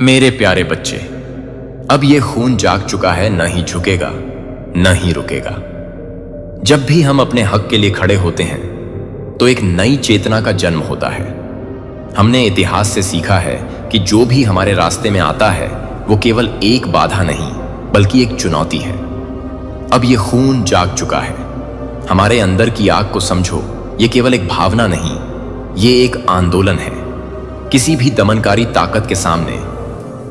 मेरे प्यारे बच्चे, अब ये खून जाग चुका है, न ही झुकेगा न ही रुकेगा। जब भी हम अपने हक के लिए खड़े होते हैं तो एक नई चेतना का जन्म होता है। हमने इतिहास से सीखा है कि जो भी हमारे रास्ते में आता है वो केवल एक बाधा नहीं बल्कि एक चुनौती है। अब ये खून जाग चुका है। हमारे अंदर की आग को समझो, ये केवल एक भावना नहीं, ये एक आंदोलन है। किसी भी दमनकारी ताकत के सामने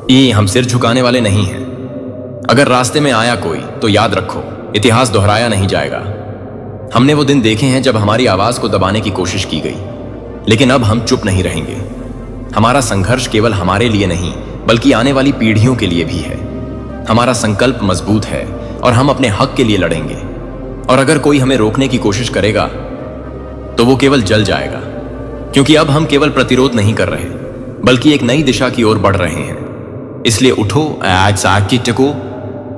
ये हम सिर झुकाने वाले नहीं हैं। अगर रास्ते में आया कोई तो याद रखो, इतिहास दोहराया नहीं जाएगा। हमने वो दिन देखे हैं जब हमारी आवाज को दबाने की कोशिश की गई, लेकिन अब हम चुप नहीं रहेंगे। हमारा संघर्ष केवल हमारे लिए नहीं बल्कि आने वाली पीढ़ियों के लिए भी है। हमारा संकल्प मजबूत है और हम अपने हक के लिए लड़ेंगे। और अगर कोई हमें रोकने की कोशिश करेगा तो वो केवल जल जाएगा, क्योंकि अब हम केवल प्रतिरोध नहीं कर रहे बल्कि एक नई दिशा की ओर बढ़ रहे हैं। इसलिए उठो, आज साग की टिको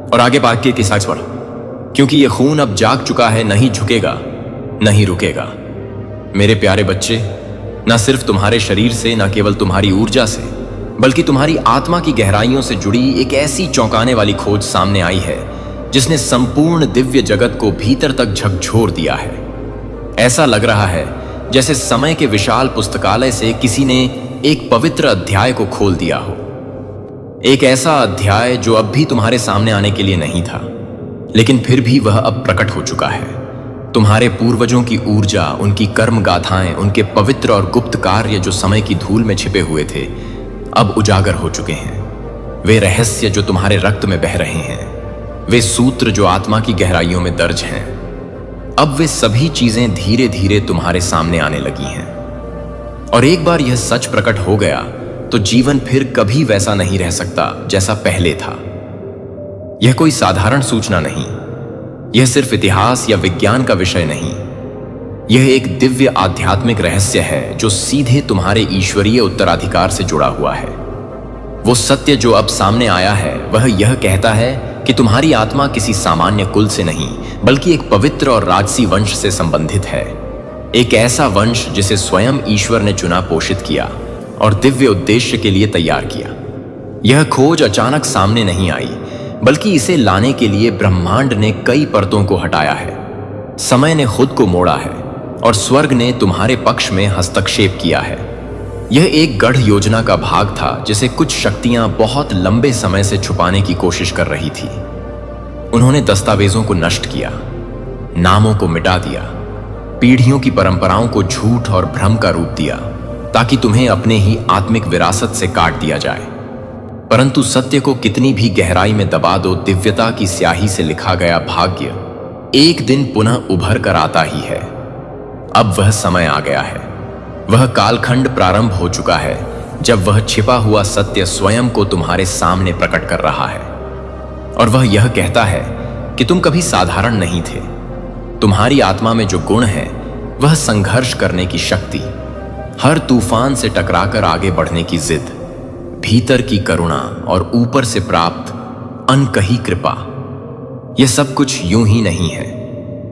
और आगे बाकी की साक्ष बढ़ो, क्योंकि ये खून अब जाग चुका है, नहीं झुकेगा नहीं रुकेगा। मेरे प्यारे बच्चे, न सिर्फ तुम्हारे शरीर से, न केवल तुम्हारी ऊर्जा से, बल्कि तुम्हारी आत्मा की गहराइयों से जुड़ी एक ऐसी चौंकाने वाली खोज सामने आई है जिसने संपूर्ण दिव्य जगत को भीतर तक झकझोर दिया है। ऐसा लग रहा है जैसे समय के विशाल पुस्तकालय से किसी ने एक पवित्र अध्याय को खोल दिया हो। एक ऐसा अध्याय जो अब भी तुम्हारे सामने आने के लिए नहीं था, लेकिन फिर भी वह अब प्रकट हो चुका है। तुम्हारे पूर्वजों की ऊर्जा, उनकी कर्म गाथाएं, उनके पवित्र और गुप्त कार्य जो समय की धूल में छिपे हुए थे, अब उजागर हो चुके हैं। वे रहस्य जो तुम्हारे रक्त में बह रहे हैं, वे सूत्र जो आत्मा की गहराइयों में दर्ज हैं, अब वे सभी चीजें धीरे धीरे तुम्हारे सामने आने लगी हैं। और एक बार यह सच प्रकट हो गया तो जीवन फिर कभी वैसा नहीं रह सकता जैसा पहले था। यह कोई साधारण सूचना नहीं, यह सिर्फ इतिहास या विज्ञान का विषय नहीं, यह एक दिव्य आध्यात्मिक रहस्य है जो सीधे तुम्हारे ईश्वरीय उत्तराधिकार से जुड़ा हुआ है। वो सत्य जो अब सामने आया है वह यह कहता है कि तुम्हारी आत्मा किसी सामान्य कुल से नहीं बल्कि एक पवित्र और राजसी वंश से संबंधित है। एक ऐसा वंश जिसे स्वयं ईश्वर ने चुना, पोषित किया और दिव्य उद्देश्य के लिए तैयार किया। यह खोज अचानक सामने नहीं आई, बल्कि इसे लाने के लिए ब्रह्मांड ने कई परतों को हटाया है। समय ने खुद को मोड़ा है और स्वर्ग ने तुम्हारे पक्ष में हस्तक्षेप किया है। यह एक गढ़ योजना का भाग था जिसे कुछ शक्तियां बहुत लंबे समय से छुपाने की कोशिश कर रही थी। उन्होंने दस्तावेजों को नष्ट किया, नामों को मिटा दिया, पीढ़ियों की परंपराओं को झूठ और भ्रम का रूप दिया, ताकि तुम्हें अपने ही आत्मिक विरासत से काट दिया जाए। परंतु सत्य को कितनी भी गहराई में दबा दो, दिव्यता की स्याही से लिखा गया भाग्य एक दिन पुनः उभर कर आता ही है। अब वह समय आ गया है, वह कालखंड प्रारंभ हो चुका है जब वह छिपा हुआ सत्य स्वयं को तुम्हारे सामने प्रकट कर रहा है। और वह यह कहता है कि तुम कभी साधारण नहीं थे। तुम्हारी आत्मा में जो गुण है वह संघर्ष करने की शक्ति, हर तूफान से टकराकर आगे बढ़ने की जिद, भीतर की करुणा और ऊपर से प्राप्त अनकही कृपा, यह सब कुछ यूं ही नहीं है।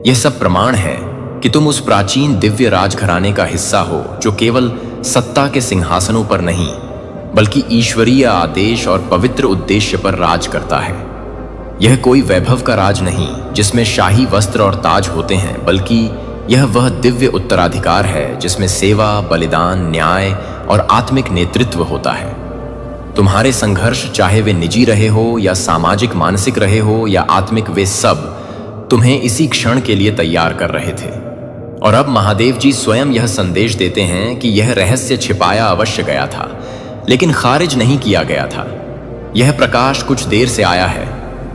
यह सब प्रमाण है कि तुम उस प्राचीन दिव्य राजघराने का हिस्सा हो जो केवल सत्ता के सिंहासनों पर नहीं बल्कि ईश्वरीय आदेश और पवित्र उद्देश्य पर राज करता है। यह कोई वैभव का राज नहीं जिसमें शाही वस्त्र और ताज होते हैं, बल्कि यह वह दिव्य उत्तराधिकार है जिसमें सेवा, बलिदान, न्याय और आत्मिक नेतृत्व होता है। तुम्हारे संघर्ष, चाहे वे निजी रहे हो या सामाजिक मानसिक रहे हो या आत्मिक, वे सब तुम्हें इसी क्षण के लिए तैयार कर रहे थे। और अब महादेव जी स्वयं यह संदेश देते हैं कि यह रहस्य छिपाया अवश्य गया था, लेकिन खारिज नहीं किया गया था। यह प्रकाश कुछ देर से आया है,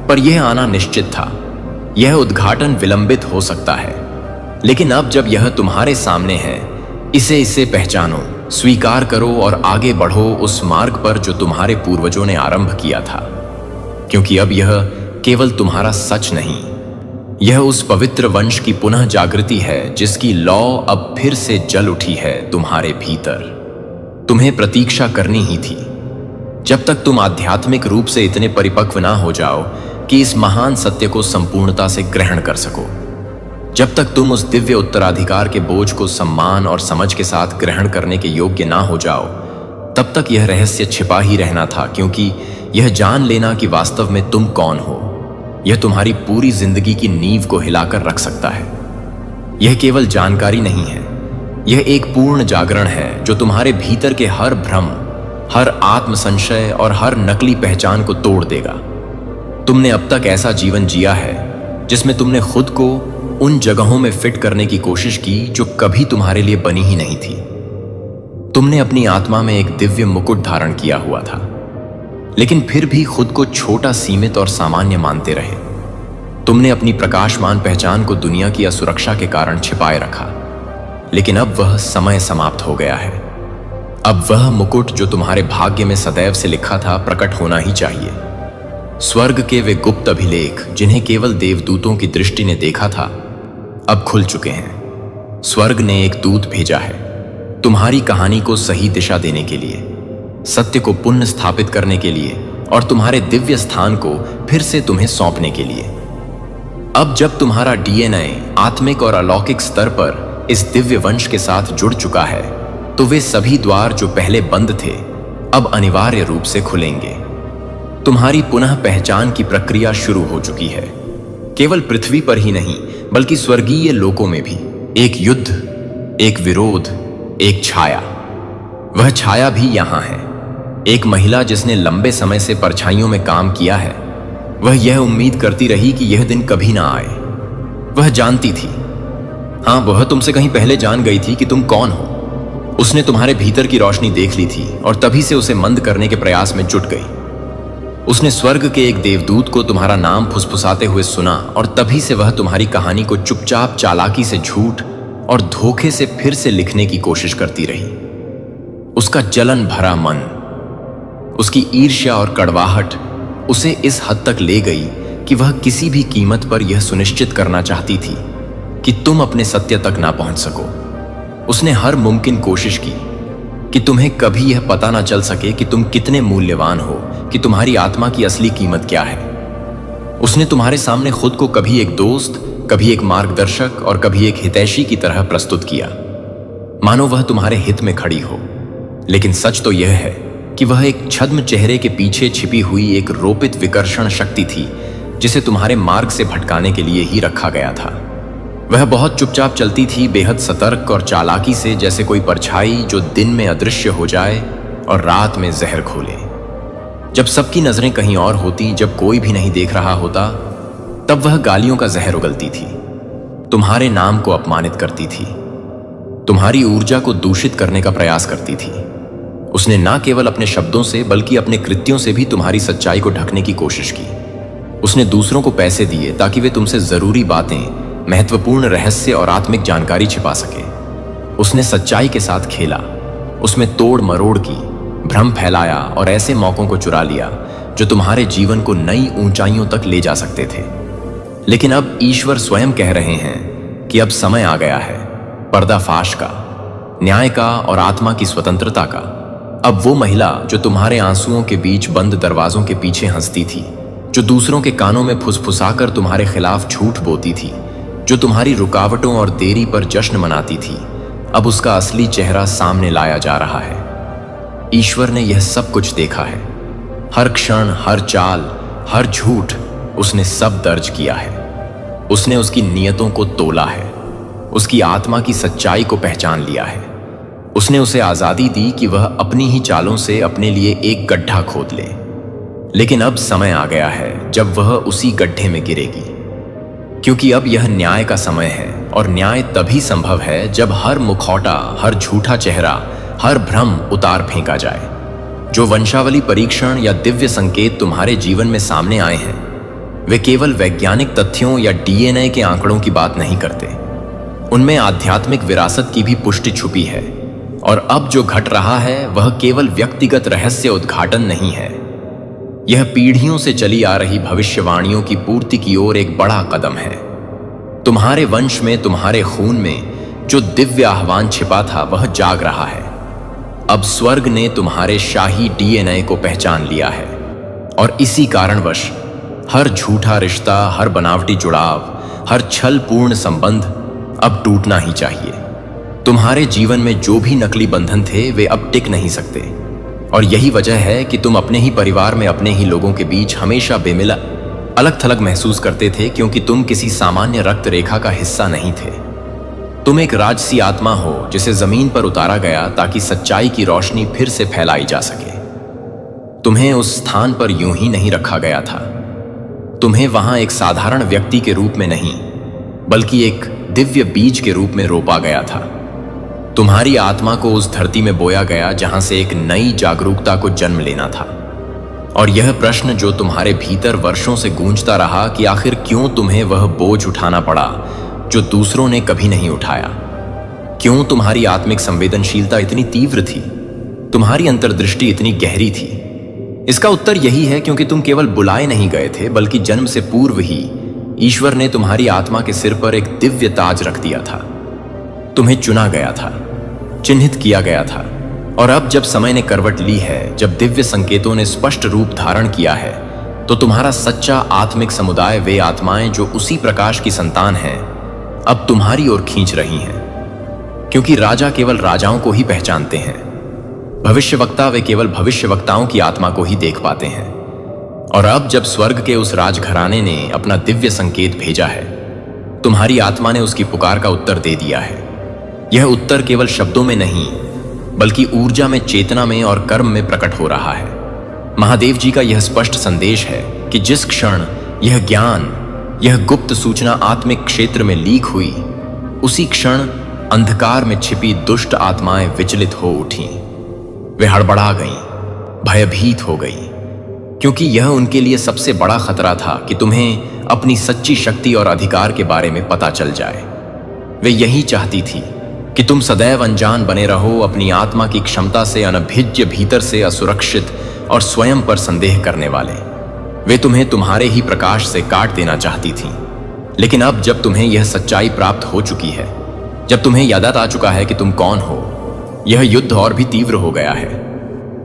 पर यह आना निश्चित था। यह उद्घाटन विलंबित हो सकता है, लेकिन अब जब यह तुम्हारे सामने है, इसे पहचानो, स्वीकार करो और आगे बढ़ो उस मार्ग पर जो तुम्हारे पूर्वजों ने आरंभ किया था। क्योंकि अब यह केवल तुम्हारा सच नहीं, यह उस पवित्र वंश की पुनः जागृति है जिसकी लौ अब फिर से जल उठी है तुम्हारे भीतर। तुम्हें प्रतीक्षा करनी ही थी, जब तक तुम आध्यात्मिक रूप से इतने परिपक्व ना हो जाओ कि इस महान सत्य को संपूर्णता से ग्रहण कर सको। जब तक तुम उस दिव्य उत्तराधिकार के बोझ को सम्मान और समझ के साथ ग्रहण करने के योग्य ना हो जाओ, तब तक यह रहस्य छिपा ही रहना था, क्योंकि यह जान लेना कि वास्तव में तुम कौन हो, यह तुम्हारी पूरी जिंदगी की नींव को हिलाकर रख सकता है। यह केवल जानकारी नहीं है, यह एक पूर्ण जागरण है जो तुम्हारे भीतर के हर भ्रम, हर आत्म संशय और हर नकली पहचान को तोड़ देगा। तुमने अब तक ऐसा जीवन जिया है जिसमें तुमने खुद को उन जगहों में फिट करने की कोशिश की जो कभी तुम्हारे लिए बनी ही नहीं थी। तुमने अपनी आत्मा में एक दिव्य मुकुट धारण किया हुआ था, लेकिन फिर भी खुद को छोटा, सीमित और सामान्य मानते रहे। तुमने अपनी प्रकाशमान पहचान को दुनिया की असुरक्षा के कारण छिपाए रखा, लेकिन अब वह समय समाप्त हो गया है। अब वह मुकुट जो तुम्हारे भाग्य में सदैव से लिखा था प्रकट होना ही चाहिए। स्वर्ग के वे गुप्त अभिलेख जिन्हें केवल देवदूतों की दृष्टि ने देखा था, अब खुल चुके हैं। स्वर्ग ने एक दूत भेजा है तुम्हारी कहानी को सही दिशा देने के लिए, सत्य को पुनः स्थापित करने के लिए और तुम्हारे दिव्य स्थान को फिर से तुम्हें सौंपने के लिए। अब जब तुम्हारा डीएनए आत्मिक और अलौकिक स्तर पर इस दिव्य वंश के साथ जुड़ चुका है, तो वे सभी द्वार जो पहले बंद थे अब अनिवार्य रूप से खुलेंगे। तुम्हारी पुनः पहचान की प्रक्रिया शुरू हो चुकी है, केवल पृथ्वी पर ही नहीं बल्कि स्वर्गीय लोकों में भी। एक युद्ध, एक विरोध, एक छाया। वह छाया भी यहां है। एक महिला जिसने लंबे समय से परछाइयों में काम किया है, वह यह उम्मीद करती रही कि यह दिन कभी ना आए। वह जानती थी, हां, वह तुमसे कहीं पहले जान गई थी कि तुम कौन हो। उसने तुम्हारे भीतर की रोशनी देख ली थी और तभी से उसे मंद करने के प्रयास में जुट गई। उसने स्वर्ग के एक देवदूत को तुम्हारा नाम फुसफुसाते हुए सुना और तभी से वह तुम्हारी कहानी को चुपचाप, चालाकी से, झूठ और धोखे से फिर से लिखने की कोशिश करती रही। उसका जलन भरा मन, उसकी ईर्ष्या और कड़वाहट उसे इस हद तक ले गई कि वह किसी भी कीमत पर यह सुनिश्चित करना चाहती थी कि तुम अपने सत्य तक ना पहुंच सको। उसने हर मुमकिन कोशिश की कि तुम्हें कभी यह पता ना चल सके कि तुम कितने मूल्यवान हो, कि तुम्हारी आत्मा की असली कीमत क्या है। उसने तुम्हारे सामने खुद को कभी एक दोस्त, कभी एक मार्गदर्शक और कभी एक हितैषी की तरह प्रस्तुत किया, मानो वह तुम्हारे हित में खड़ी हो। लेकिन सच तो यह है कि वह एक छद्म चेहरे के पीछे छिपी हुई एक रोपित विकर्षण शक्ति थी जिसे तुम्हारे मार्ग से भटकाने के लिए ही रखा गया था। वह बहुत चुपचाप चलती थी, बेहद सतर्क और चालाकी से, जैसे कोई परछाई जो दिन में अदृश्य हो जाए और रात में जहर घोले। जब सबकी नजरें कहीं और होती, जब कोई भी नहीं देख रहा होता, तब वह गालियों का जहर उगलती थी, तुम्हारे नाम को अपमानित करती थी, तुम्हारी ऊर्जा को दूषित करने का प्रयास करती थी। उसने न केवल अपने शब्दों से बल्कि अपने कृत्यों से भी तुम्हारी सच्चाई को ढकने की कोशिश की। उसने दूसरों को पैसे दिए ताकि वे तुमसे जरूरी बातें, महत्वपूर्ण रहस्य और आत्मिक जानकारी छिपा सके। उसने सच्चाई के साथ खेला, उसमें तोड़ मरोड़ की, भ्रम फैलाया और ऐसे मौकों को चुरा लिया जो तुम्हारे जीवन को नई ऊंचाइयों तक ले जा सकते थे। लेकिन अब ईश्वर स्वयं कह रहे हैं कि अब समय आ गया है पर्दाफाश का, न्याय का और आत्मा की स्वतंत्रता का। अब वो महिला जो तुम्हारे आंसुओं के बीच बंद दरवाजों के पीछे हंसती थी, जो दूसरों के कानों में फुसफुसाकर तुम्हारे खिलाफ झूठ बोती थी, जो तुम्हारी रुकावटों और देरी पर जश्न मनाती थी, अब उसका असली चेहरा सामने लाया जा रहा है। ईश्वर ने यह सब कुछ देखा है, हर क्षण, हर चाल, हर झूठ उसने सब दर्ज किया है। उसने उसकी नियतों को तोला है, उसकी आत्मा की सच्चाई को पहचान लिया है। उसने उसे आजादी दी कि वह अपनी ही चालों से अपने लिए एक गड्ढा खोद ले। लेकिन अब समय आ गया है जब वह उसी गड्ढे में गिरेगी, क्योंकि अब यह न्याय का समय है और न्याय तभी संभव है जब हर मुखौटा, हर झूठा चेहरा, हर भ्रम उतार फेंका जाए। जो वंशावली परीक्षण या दिव्य संकेत तुम्हारे जीवन में सामने आए हैं, वे केवल वैज्ञानिक तथ्यों या डीएनए के आंकड़ों की बात नहीं करते। उनमें आध्यात्मिक विरासत की भी पुष्टि छुपी है। और अब जो घट रहा है वह केवल व्यक्तिगत रहस्य उद्घाटन नहीं है, यह पीढ़ियों से चली आ रही भविष्यवाणियों की पूर्ति की ओर एक बड़ा कदम है। तुम्हारे वंश में, तुम्हारे खून में जो दिव्य आह्वान छिपा था वह जाग रहा है। अब स्वर्ग ने तुम्हारे शाही डीएनए को पहचान लिया है और इसी कारणवश हर झूठा रिश्ता, हर बनावटी जुड़ाव, हर छलपूर्ण संबंध अब टूटना ही चाहिए। तुम्हारे जीवन में जो भी नकली बंधन थे वे अब टिक नहीं सकते। और यही वजह है कि तुम अपने ही परिवार में अपने ही लोगों के बीच हमेशा बेमिला अलग थलग महसूस करते थे, क्योंकि तुम किसी सामान्य रक्त रेखा का हिस्सा नहीं थे। तुम एक राजसी आत्मा हो जिसे जमीन पर उतारा गया ताकि सच्चाई की रोशनी फिर से फैलाई जा सके। तुम्हें उस स्थान पर यूं ही नहीं रखा गया था। तुम्हें वहां एक साधारण व्यक्ति के रूप में नहीं, बल्कि एक दिव्य बीज के रूप में रोपा गया था। तुम्हारी आत्मा को उस धरती में बोया गया जहां से एक नई जागरूकता को जन्म लेना था। और यह प्रश्न जो तुम्हारे भीतर वर्षों से गूंजता रहा कि आखिर क्यों तुम्हें वह बोझ उठाना पड़ा जो दूसरों ने कभी नहीं उठाया, क्यों तुम्हारी आत्मिक संवेदनशीलता इतनी तीव्र थी, तुम्हारी अंतर्दृष्टि इतनी गहरी थी, इसका उत्तर यही है क्योंकि तुम केवल बुलाए नहीं गए थे, बल्कि जन्म से पूर्व ही ईश्वर ने तुम्हारी आत्मा के सिर पर एक दिव्य ताज रख दिया था। तुम्हें चुना गया था, चिन्हित किया गया था। और अब जब समय ने करवट ली है, जब दिव्य संकेतों ने स्पष्ट रूप धारण किया है, तो तुम्हारा सच्चा आत्मिक समुदाय, वे आत्माएं जो उसी प्रकाश की संतान हैं, अब तुम्हारी ओर खींच रही हैं। क्योंकि राजा केवल राजाओं को ही पहचानते हैं, भविष्यवक्ता वे केवल भविष्यवक्ताओं की आत्मा को ही देख पाते हैं। और अब जब स्वर्ग के उस राजघराने ने अपना दिव्य संकेत भेजा है, तुम्हारी आत्मा ने उसकी पुकार का उत्तर दे दिया है। यह उत्तर केवल शब्दों में नहीं, बल्कि ऊर्जा में, चेतना में और कर्म में प्रकट हो रहा है। महादेव जी का यह स्पष्ट संदेश है कि जिस क्षण यह ज्ञान, यह गुप्त सूचना आत्मिक क्षेत्र में लीक हुई, उसी क्षण अंधकार में छिपी दुष्ट आत्माएं विचलित हो उठीं। वे हड़बड़ा गईं, भयभीत हो गईं, क्योंकि यह उनके लिए सबसे बड़ा खतरा था कि तुम्हें अपनी सच्ची शक्ति और अधिकार के बारे में पता चल जाए। वे यही चाहती थी कि तुम सदैव अनजान बने रहो, अपनी आत्मा की क्षमता से अनभिज्ञ, भीतर से असुरक्षित और स्वयं पर संदेह करने वाले। वे तुम्हें तुम्हारे ही प्रकाश से काट देना चाहती थीं। लेकिन अब जब तुम्हें यह सच्चाई प्राप्त हो चुकी है, जब तुम्हें याद आ चुका है कि तुम कौन हो, यह युद्ध और भी तीव्र हो गया है।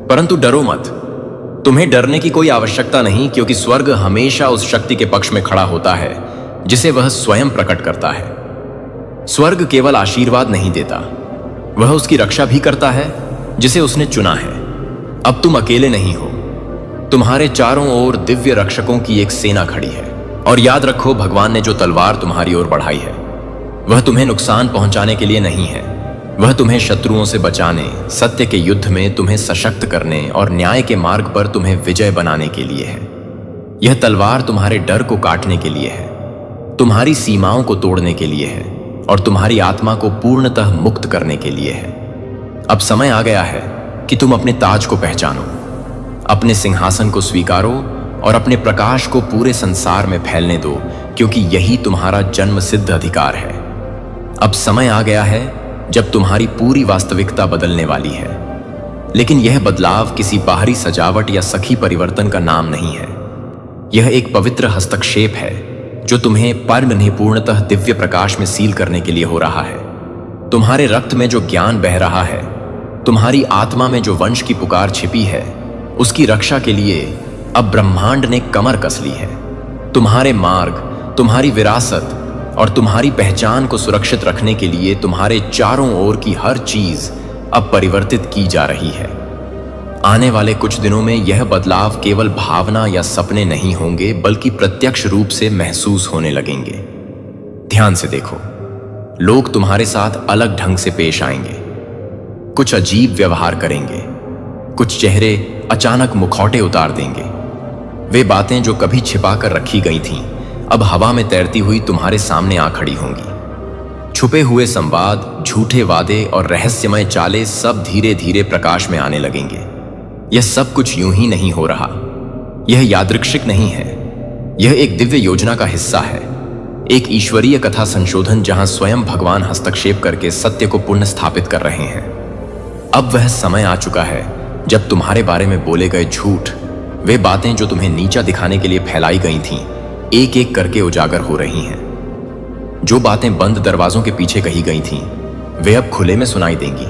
परंतु डरो मत, तुम्हें डरने की कोई आवश्यकता नहीं, क्योंकि स्वर्ग हमेशा उस शक्ति के पक्ष में खड़ा होता है जिसे वह स्वयं प्रकट करता है। स्वर्ग केवल आशीर्वाद नहीं देता, वह उसकी रक्षा भी करता है जिसे उसने चुना है। अब तुम अकेले नहीं हो, तुम्हारे चारों ओर दिव्य रक्षकों की एक सेना खड़ी है। और याद रखो, भगवान ने जो तलवार तुम्हारी ओर बढ़ाई है, वह तुम्हें नुकसान पहुंचाने के लिए नहीं है, वह तुम्हें शत्रुओं से बचाने, सत्य के युद्ध में तुम्हें सशक्त करने और न्याय के मार्ग पर तुम्हें विजय बनाने के लिए है। यह तलवार तुम्हारे डर को काटने के लिए है, तुम्हारी सीमाओं को तोड़ने के लिए है और तुम्हारी आत्मा को पूर्णतः मुक्त करने के लिए है। अब समय आ गया है कि तुम अपने ताज को पहचानो, अपने सिंहासन को स्वीकारो और अपने प्रकाश को पूरे संसार में फैलने दो, क्योंकि यही तुम्हारा जन्म सिद्ध अधिकार है। अब समय आ गया है जब तुम्हारी पूरी वास्तविकता बदलने वाली है। लेकिन यह बदलाव किसी बाहरी सजावट या सखी परिवर्तन का नाम नहीं है। यह एक पवित्र हस्तक्षेप है जो तुम्हें पूर्णतः दिव्य प्रकाश में सील करने के लिए हो रहा है। तुम्हारे रक्त में जो ज्ञान बह रहा है, तुम्हारी आत्मा में जो वंश की पुकार छिपी है, उसकी रक्षा के लिए अब ब्रह्मांड ने कमर कस ली है। तुम्हारे मार्ग, तुम्हारी विरासत और तुम्हारी पहचान को सुरक्षित रखने के लिए तुम्हारे चारों ओर की हर चीज अब परिवर्तित की जा रही है। आने वाले कुछ दिनों में यह बदलाव केवल भावना या सपने नहीं होंगे, बल्कि प्रत्यक्ष रूप से महसूस होने लगेंगे। ध्यान से देखो, लोग तुम्हारे साथ अलग ढंग से पेश आएंगे, कुछ अजीब व्यवहार करेंगे, कुछ चेहरे अचानक मुखौटे उतार देंगे। वे बातें जो कभी छिपा कर रखी गई थीं, अब हवा में तैरती हुई तुम्हारे सामने आ खड़ी होंगी। छुपे हुए संवाद, झूठे वादे और रहस्यमय चालें सब धीरे धीरे प्रकाश में आने लगेंगे। यह सब कुछ यूं ही नहीं हो रहा, यह यादृच्छिक नहीं है, यह एक दिव्य योजना का हिस्सा है, एक ईश्वरीय कथा संशोधन जहां स्वयं भगवान हस्तक्षेप करके सत्य को पुनः स्थापित कर रहे हैं। अब वह समय आ चुका है जब तुम्हारे बारे में बोले गए झूठ, वे बातें जो तुम्हें नीचा दिखाने के लिए फैलाई गई थीं, एक एक करके उजागर हो रही हैं। जो बातें बंद दरवाजों के पीछे कही गई थीं, वे अब खुले में सुनाई देंगी।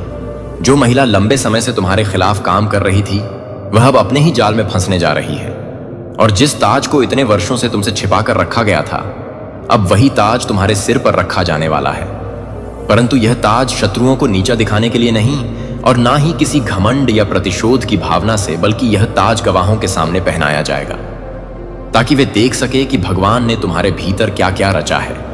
जो महिला लंबे समय से तुम्हारे खिलाफ काम कर रही थी, वह अब अपने ही जाल में फंसने जा रही है। और जिस ताज को इतने वर्षों से तुमसे छिपा कर रखा गया था, अब वही ताज तुम्हारे सिर पर रखा जाने वाला है। परंतु यह ताज शत्रुओं को नीचा दिखाने के लिए नहीं, और ना ही किसी घमंड या प्रतिशोध की भावना से, बल्कि यह ताज गवाहों के सामने पहनाया जाएगा, ताकि वे देख सके कि भगवान ने तुम्हारे भीतर क्या क्या रचा है।